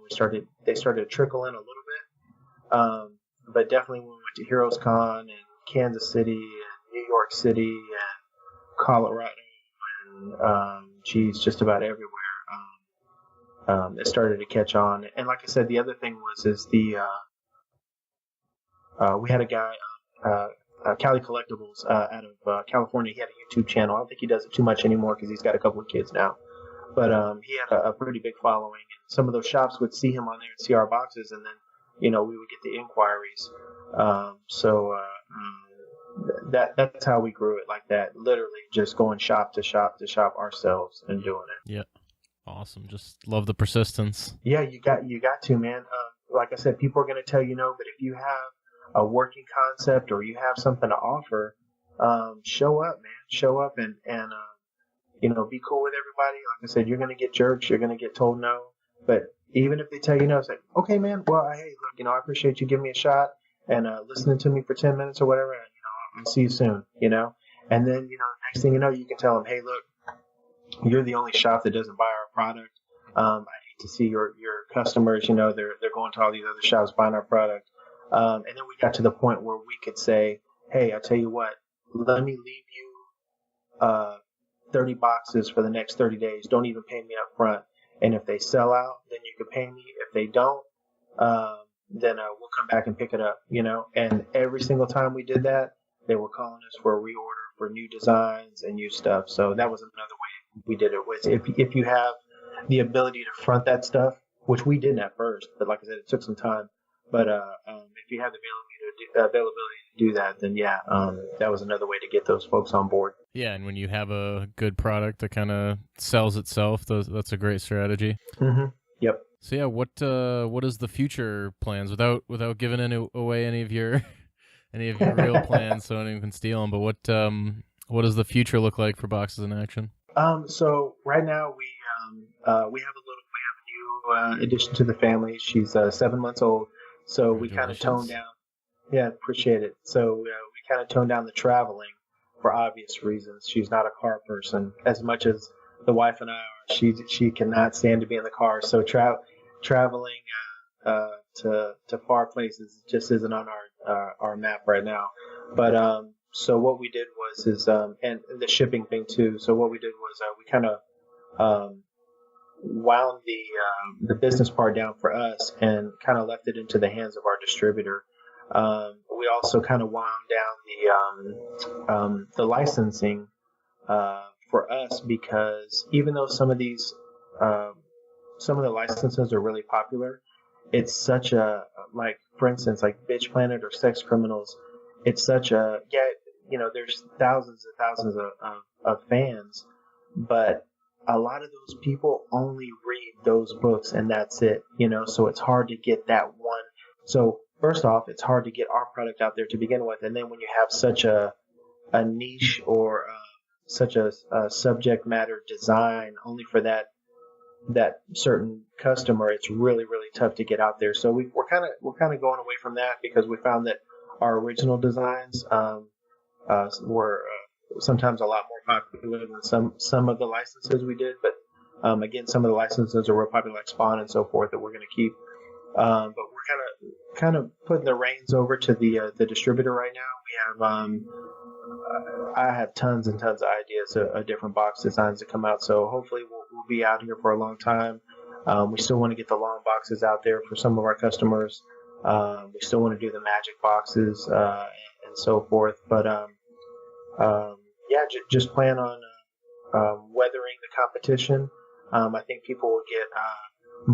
they started to trickle in a little bit. But definitely when we went to Heroes Con and Kansas City and New York City and Colorado and just about everywhere. It started to catch on. And like I said, the other thing is we had a guy, Cali Collectibles, out of California. He had a YouTube channel. I don't think he does it too much anymore because he's got a couple of kids now. But he had a pretty big following. And some of those shops would see him on there and see our boxes, and then, we would get the inquiries. That's how we grew it, like that. Literally just going shop to shop to shop ourselves and doing it. Yeah. Awesome. Just love the persistence. Yeah, you got to, man. Like I said, people are going to tell you no, but if you have a working concept or you have something to offer, show up, man. Show up and be cool with everybody. Like I said, you're going to get jerks. You're going to get told no. But even if they tell you no, it's like, okay, man, well, hey, look, I appreciate you giving me a shot and listening to me for 10 minutes or whatever. And, I'll see you soon, And then, next thing you know, you can tell them, hey, look, you're the only shop that doesn't buy our product. I hate to see your customers, they're going to all these other shops buying our product. And then we got to the point where we could say, hey, I tell you what, let me leave you 30 boxes for the next 30 days. Don't even pay me up front. And if they sell out, then you can pay me. If they don't, then we'll come back and pick it up, And every single time we did that, they were calling us for a reorder for new designs and new stuff. So that was another way we did it. Was if you have the ability to front that stuff, which we didn't at first, but like I said, it took some time. But if you have the availability to do that, then yeah, that was another way to get those folks on board. Yeah, and when you have a good product that kind of sells itself, that's a great strategy. Mm-hmm. Yep. So yeah, what is the future plans without giving away any of your real plans, so anyone can steal them? But what does the future look like for Boxes in Action? So right now we have a new addition to the family. She's 7 months old. So we kind of toned down. Yeah, appreciate it. So we kind of toned down the traveling for obvious reasons. She's not a car person as much as the wife and I are. She cannot stand to be in the car. So traveling to far places just isn't on our map right now. But so what we did was and the shipping thing too. So what we did was we kind of wound the business part down for us and kind of left it into the hands of our distributor. We also kind of wound down the licensing for us, because even though some of these some of the licenses are really popular. It's such a, like, for instance, like Bitch Planet or Sex Criminals. It's such a, yeah, there's thousands and thousands of fans, but a lot of those people only read those books and that's it, so it's hard to get that one. So first off, it's hard to get our product out there to begin with. And then when you have such a niche or such a subject matter design only for that certain customer, it's really, really tough to get out there. So we're kind of going away from that because we found that our original designs were sometimes a lot more popular than some of the licenses we did. But again, some of the licenses are real popular, like Spawn and so forth, that we're going to keep. But we're kind of putting the reins over to the distributor right now. We have I have tons and tons of ideas of different box designs to come out. So hopefully we'll be out here for a long time. We still want to get the long boxes out there for some of our customers. We still want to do the magic boxes and so forth. But just plan on weathering the competition. I think people will get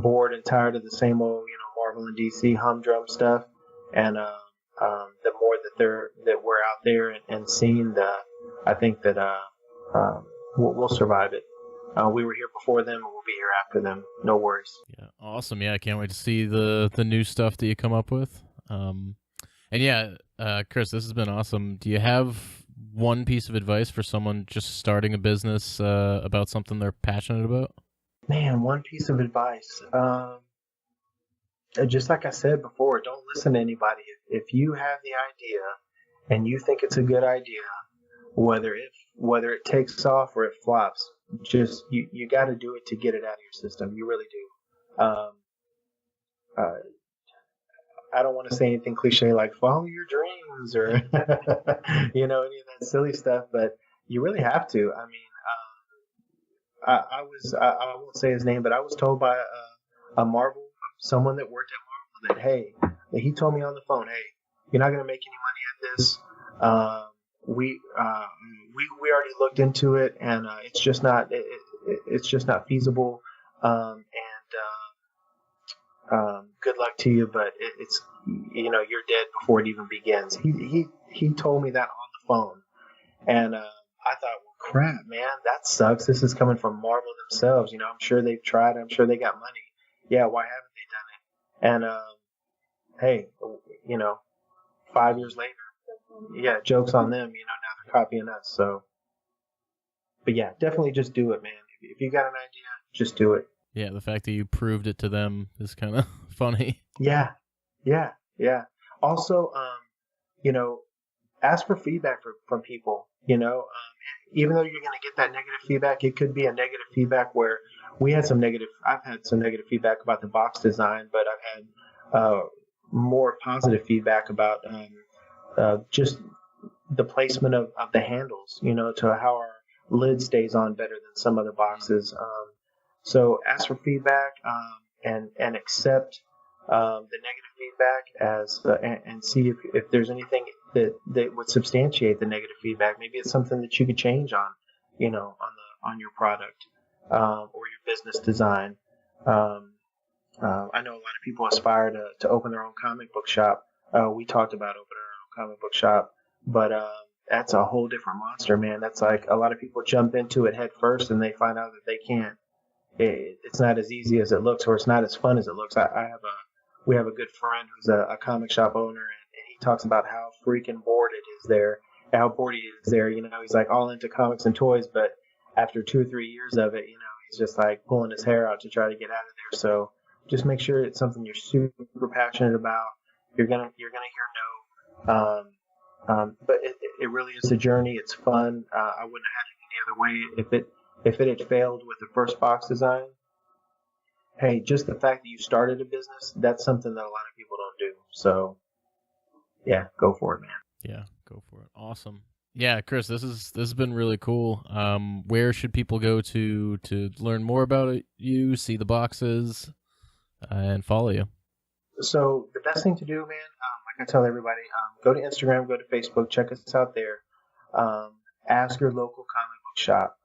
bored and tired of the same old, Marvel and DC humdrum stuff, and the more that we're out there and seeing, I think that we'll survive it. We were here before them, and we'll be here after them. No worries. Yeah, awesome. Yeah, I can't wait to see the new stuff that you come up with. And yeah, Chris, this has been awesome. Do you have one piece of advice for someone just starting a business about something they're passionate about? Man, one piece of advice. Just like I said before, don't listen to anybody. If you have the idea and you think it's a good idea, whether it takes off or it flops, just you got to do it to get it out of your system. You really do. I don't want to say anything cliche like follow your dreams or any of that silly stuff, but you really have to. I mean, I won't say his name, but I was told by someone that worked at Marvel that he told me on the phone, hey, you're not going to make any money at this. We already looked into it, and it's just not feasible. Good luck to you, but it's you're dead before it even begins. He told me that on the phone, and I thought, well, crap, man, that sucks. This is coming from Marvel themselves. I'm sure they've tried. I'm sure they got money. Yeah, why haven't they done it? And hey, 5 years later, yeah, joke's on them. Now they're copying us. So, but yeah, definitely just do it, man. If you got an idea, just do it. Yeah, the fact that you proved it to them is kind of funny. Yeah. Also, ask for feedback from people. Even though you're going to get that negative feedback, it could be a negative feedback where I've had some negative feedback about the box design, but I've had more positive feedback about just the placement of the handles, to how our lid stays on better than some other boxes. So ask for feedback and accept the negative feedback and see if there's anything that would substantiate the negative feedback. Maybe it's something that you could change on your product or your business design. I know a lot of people aspire to open their own comic book shop. We talked about opening our own comic book shop, but that's a whole different monster, man. That's like a lot of people jump into it head first and they find out that they can't. It's not as easy as it looks, or it's not as fun as it looks. We have a good friend who's a comic shop owner, and he talks about how freaking bored it is there, how bored he is there. He's like all into comics and toys, but after 2 or 3 years of it, he's just like pulling his hair out to try to get out of there. So just make sure it's something you're super passionate about. You're gonna hear no. But it really is a journey. It's fun. I wouldn't have had it any other way. If it had failed with the first box design, hey, just the fact that you started a business, that's something that a lot of people don't do. So, yeah, go for it, man. Yeah, go for it. Awesome. Yeah, Chris, this has been really cool. Where should people go to learn more about you, see the boxes, and follow you? So the best thing to do, man, like I tell everybody, go to Instagram, go to Facebook, check us out there. Ask your local comic book shop.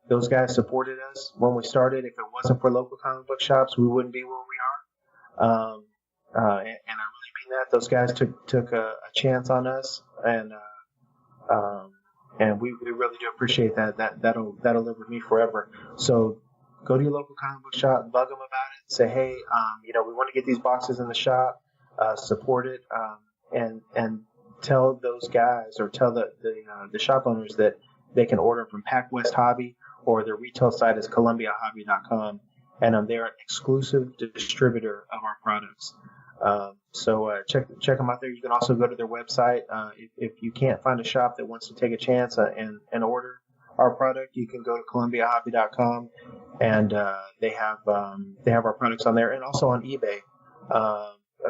Those guys supported us when we started. If it wasn't for local comic book shops, we wouldn't be where we are. And I really mean that. Those guys took a chance on us, and we really do appreciate that. That'll live with me forever. So go to your local comic book shop, bug them about it, say, hey, we want to get these boxes in the shop, support it, and tell those guys or tell the shop owners that they can order from Pac West Hobby, or their retail site is ColumbiaHobby.com, and they're an exclusive distributor of our products. So check them out there. You can also go to their website. If you can't find a shop that wants to take a chance and order our product, you can go to ColumbiaHobby.com, and they have our products on there, and also on eBay.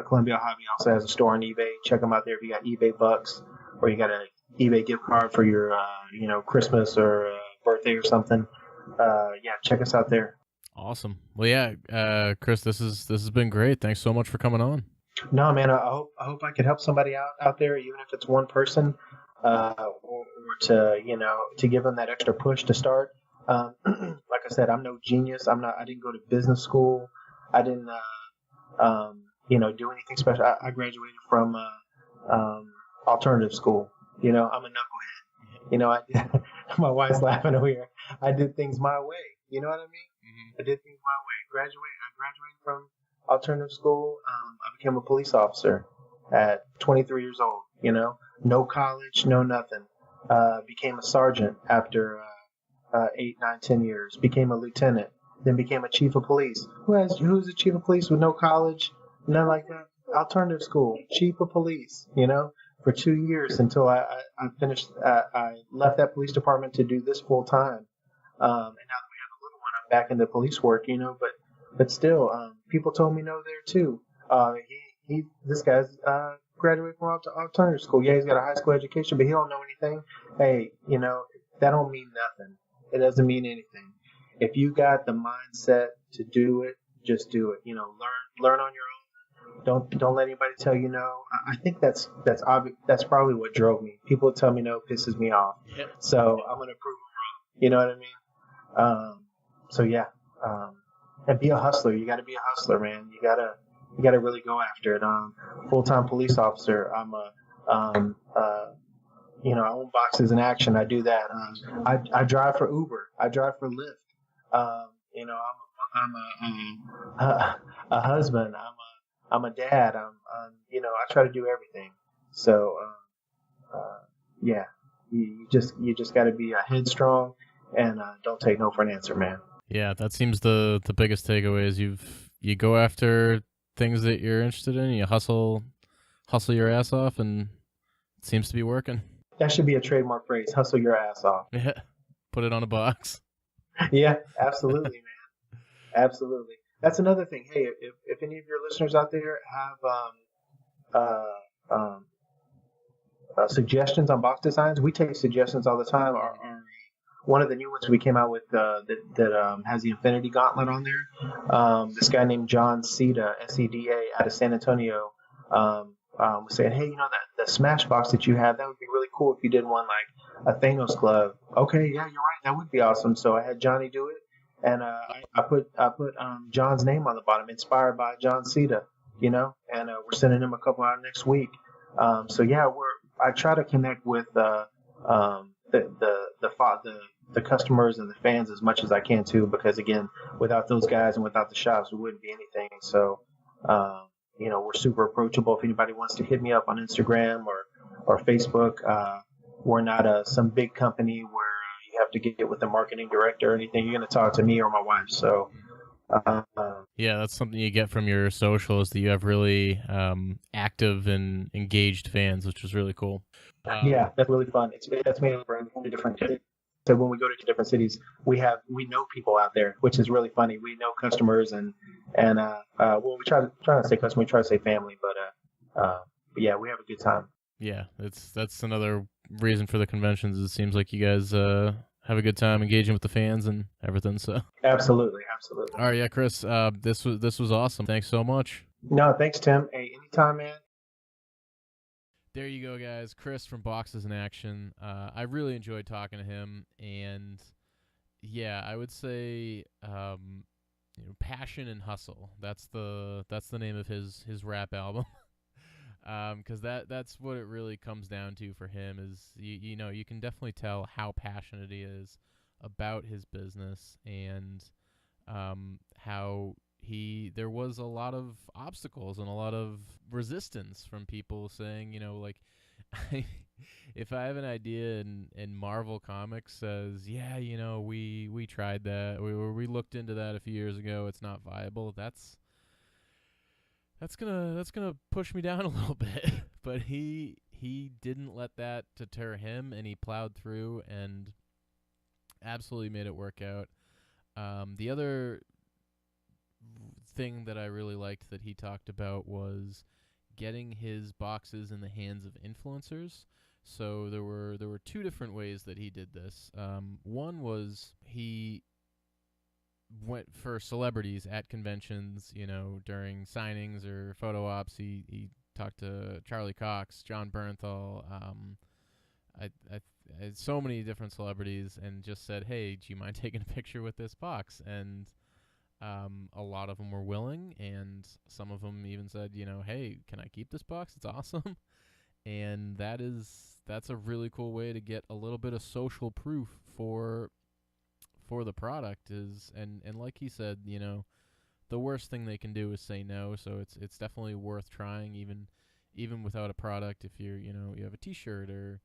Columbia Hobby also has a store on eBay. Check them out there if you got eBay bucks, or you got an eBay gift card for your Christmas or birthday or something. Check us out there. Awesome. Well, yeah, Chris, this has been great. Thanks so much for coming on. No, man, I hope I could help somebody out there, even if it's one person, or to give them that extra push to start. Like I said, I'm no genius. I didn't go to business school. I didn't do anything special. I graduated from alternative school. I'm a knucklehead. My wife's laughing over here. I did things my way. You know what I mean? I did things my way. I graduated from alternative school. I became a police officer at 23 years old. No college, no nothing. Became a sergeant after 8, 9, 10 years. Became a lieutenant. Then became a chief of police. Who's a chief of police with no college? Nothing like that. Alternative school. Chief of police. For 2 years until I finished. I left that police department to do this full time. And now that we have a little one, I'm back into police work. But still, people told me no there too. This guy's graduated from alternative school. Yeah, he's got a high school education, but he don't know anything. Hey, that don't mean nothing. It doesn't mean anything. If you got the mindset to do it, just do it. Learn on your own. Don't let anybody tell you no. I think that's obvious. That's probably what drove me. People tell me no pisses me off. Yep. So I'm gonna prove them wrong. You know what I mean? And be a hustler. You got to be a hustler, man. You gotta really go after it. Full-time police officer. I'm I own Boxes in Action. I do that. I drive for Uber. I drive for Lyft. I'm a husband. I'm a dad. I try to do everything. So, you just got to be headstrong and don't take no for an answer, man. Yeah, that seems the biggest takeaway is you go after things that you're interested in. You hustle your ass off, and it seems to be working. That should be a trademark phrase. Hustle your ass off. Yeah, put it on a box. Yeah, absolutely, man. Absolutely. That's another thing. Hey, if any of your listeners out there have suggestions on box designs, we take suggestions all the time. One of the new ones we came out with that has the Infinity Gauntlet on there. This guy named John Seda, Seda, out of San Antonio, was saying, hey, that Smash box that you have, that would be really cool if you did one like a Thanos glove. Okay, yeah, you're right. That would be awesome. So I had Johnny do it. And I put John's name on the bottom, inspired by John Seda, and we're sending him a couple out next week. I try to connect with the customers and the fans as much as I can too, because again, without those guys and without the shops, we wouldn't be anything. So, we're super approachable. If anybody wants to hit me up on Instagram or Facebook, we're not some big company where you have to get with the marketing director or anything. You're going to talk to me or my wife. So, yeah, that's something you get from your social is that you have really active and engaged fans, which is really cool. Yeah, that's really fun. That's mainly for different. So when we go to different cities, we know people out there, which is really funny. We know customers and we try not to say customer, we try to say family, but yeah, we have a good time. Yeah, that's another reason for the conventions. It seems like you guys have a good time engaging with the fans and everything. So absolutely. All right, yeah, Chris, this was awesome. Thanks so much. No, thanks, Tim. Hey, anytime, man. There you go, guys. Chris from Boxes in Action. I really enjoyed talking to him, and yeah, I would say passion and hustle. That's the name of his rap album. 'Cause that's what it really comes down to for him is you can definitely tell how passionate he is about his business and how there was a lot of obstacles and a lot of resistance from people saying, like, if I have an idea and Marvel Comics says, yeah, we tried that, we looked into that a few years ago, it's not viable. That's gonna push me down a little bit. But he didn't let that deter him, and he plowed through and absolutely made it work out. The other thing that I really liked that he talked about was getting his boxes in the hands of influencers. So there were two different ways that he did this. One was he went for celebrities at conventions, during signings or photo ops. He talked to Charlie Cox, John Bernthal, I so many different celebrities, and just said, "Hey, do you mind taking a picture with this box?" And a lot of them were willing, and some of them even said, "Hey, can I keep this box? It's awesome." And that's a really cool way to get a little bit of social proof for the product is, and like he said, the worst thing they can do is say no. So it's definitely worth trying, even without a product. If you have a T-shirt or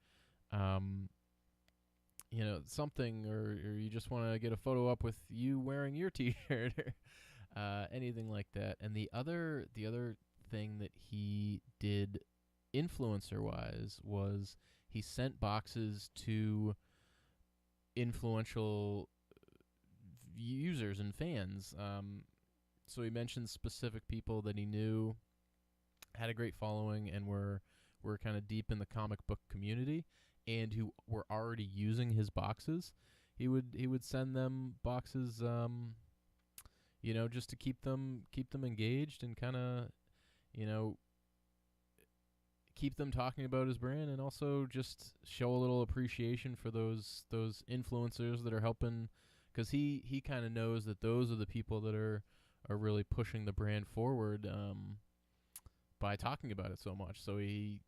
something, or you just want to get a photo up with you wearing your T-shirt or anything like that. And the other thing that he did influencer wise was he sent boxes to influential users and fans. So he mentioned specific people that he knew had a great following and were kind of deep in the comic book community and who were already using his boxes. He would send them boxes, just to keep them engaged and kind of, keep them talking about his brand, and also just show a little appreciation for those influencers that are helping, because he kind of knows that those are the people that are really pushing the brand forward by talking about it so much. So he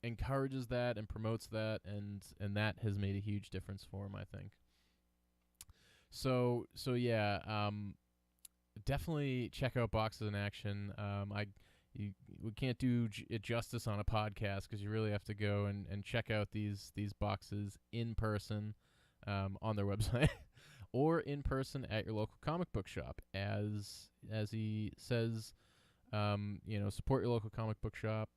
encourages that and promotes that, and that has made a huge difference for him, I think. So yeah, definitely check out Boxes in Action. We can't do it justice on a podcast because you really have to go and check out these boxes in person on their website or in person at your local comic book shop. As he says, support your local comic book shop.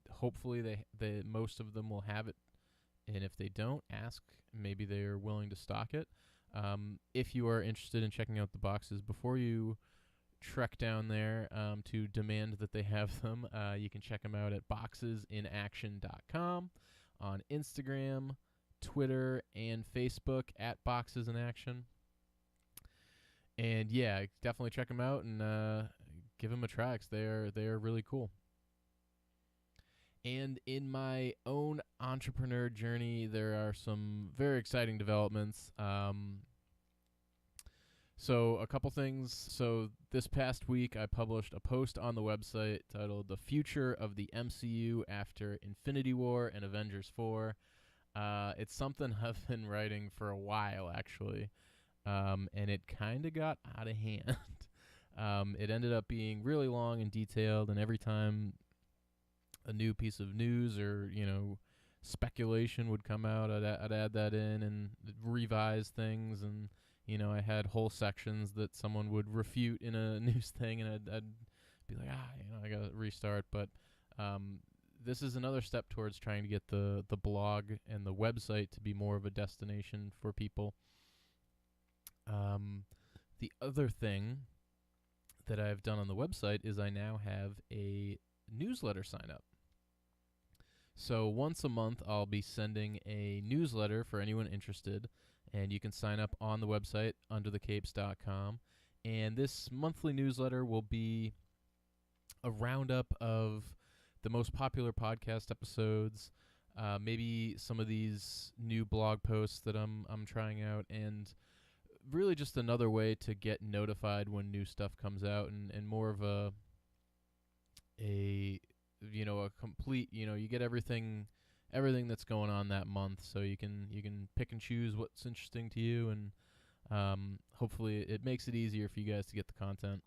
Hopefully they most of them will have it, and if they don't, ask. Maybe they're willing to stock it. If you are interested in checking out the boxes before you trek down there to demand that they have them, you can check them out at boxesinaction.com, on Instagram, Twitter, and Facebook at Boxes in Action. And yeah, definitely check them out and give them a try, because they are really cool. And in my own entrepreneur journey, there are some very exciting developments. So a couple things. So this past week, I published a post on the website titled "The Future of the MCU After Infinity War and Avengers 4." It's something I've been writing for a while, actually, and it kind of got out of hand. It ended up being really long and detailed, and every time a new piece of news or speculation would come out, I'd add that in and revise things, and I had whole sections that someone would refute in a news thing, and I'd be like, I gotta restart. But this is another step towards trying to get the blog and the website to be more of a destination for people. The other thing that I've done on the website is I now have a newsletter sign up. So once a month, I'll be sending a newsletter for anyone interested, and you can sign up on the website, underthecapes.com. And this monthly newsletter will be a roundup of the most popular podcast episodes, maybe some of these new blog posts that I'm trying out, and really just another way to get notified when new stuff comes out, and more of a complete, you get everything that's going on that month, so you can pick and choose what's interesting to you, and hopefully it makes it easier for you guys to get the content.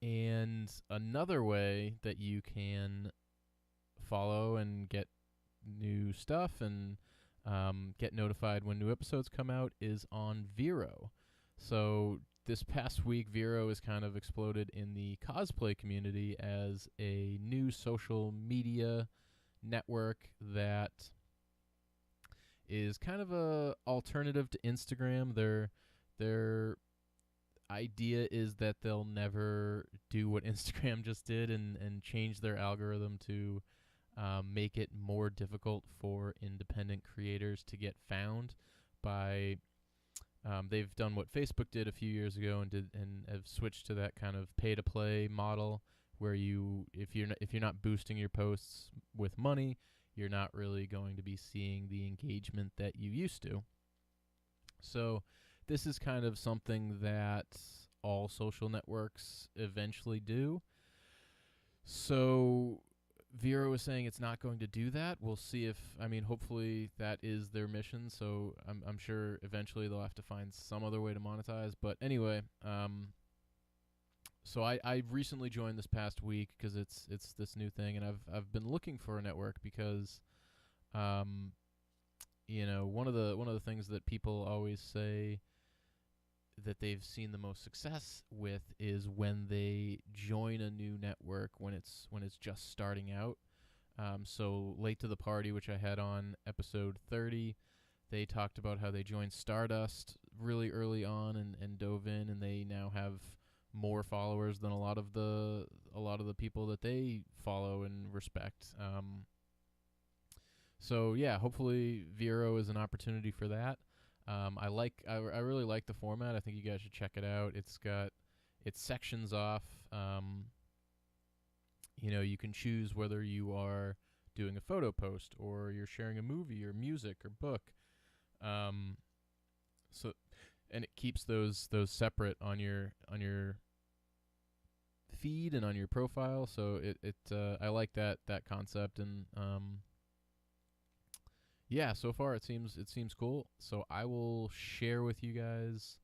And another way that you can follow and get new stuff and get notified when new episodes come out is on Vero. So this past week, Vero has kind of exploded in the cosplay community as a new social media network that is kind of a alternative to Instagram. Their idea is that they'll never do what Instagram just did and change their algorithm to make it more difficult for independent creators to get found by they've done what Facebook did a few years ago and have switched to that kind of pay to play model where if you're not boosting your posts with money, you're not really going to be seeing the engagement that you used to. So this is kind of something that all social networks eventually do. So Vero is saying it's not going to do that. We'll see hopefully that is their mission. So I'm sure eventually they'll have to find some other way to monetize. But anyway, so I recently joined this past week because it's this new thing, and I've been looking for a network because, one of the things that people always say that they've seen the most success with is when they join a new network when it's just starting out. So Late to the Party, which I had on episode 30, they talked about how they joined Stardust really early on and dove in, and they now have more followers than a lot of the people that they follow and respect. So yeah, hopefully Vero is an opportunity for that. I really like the format. I think you guys should check it out. It's got its sections off. You can choose whether you are doing a photo post or you're sharing a movie or music or book. And it keeps those separate on your feed and on your profile. So I like that concept, and yeah, so far it seems cool. So I will share with you guys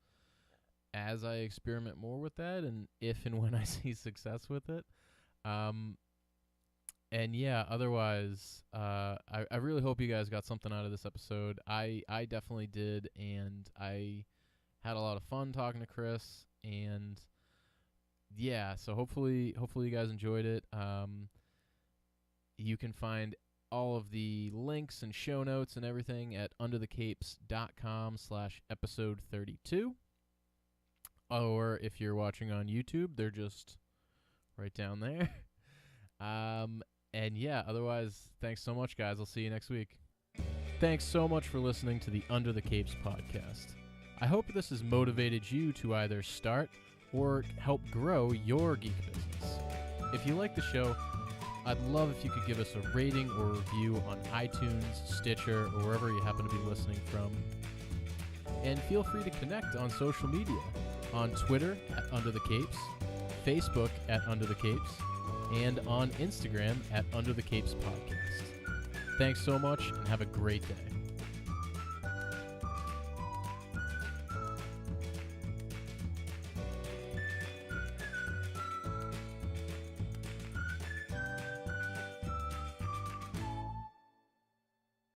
as I experiment more with that, and if and when I see success with it. And yeah, otherwise, I really hope you guys got something out of this episode. I definitely did, and I had a lot of fun talking to Chris, and yeah, so hopefully you guys enjoyed it. You can find all of the links and show notes and everything at underthecapes.com/episode 32. Or if you're watching on YouTube, they're just right down there. And yeah, otherwise, thanks so much, guys. I'll see you next week. Thanks so much for listening to the Under the Capes podcast. I hope this has motivated you to either start or help grow your geek business. If you like the show, I'd love if you could give us a rating or review on iTunes, Stitcher, or wherever you happen to be listening from. And feel free to connect on social media, on Twitter at Under the Capes, Facebook at Under the Capes, and on Instagram at Under the Capes Podcast. Thanks so much, and have a great day.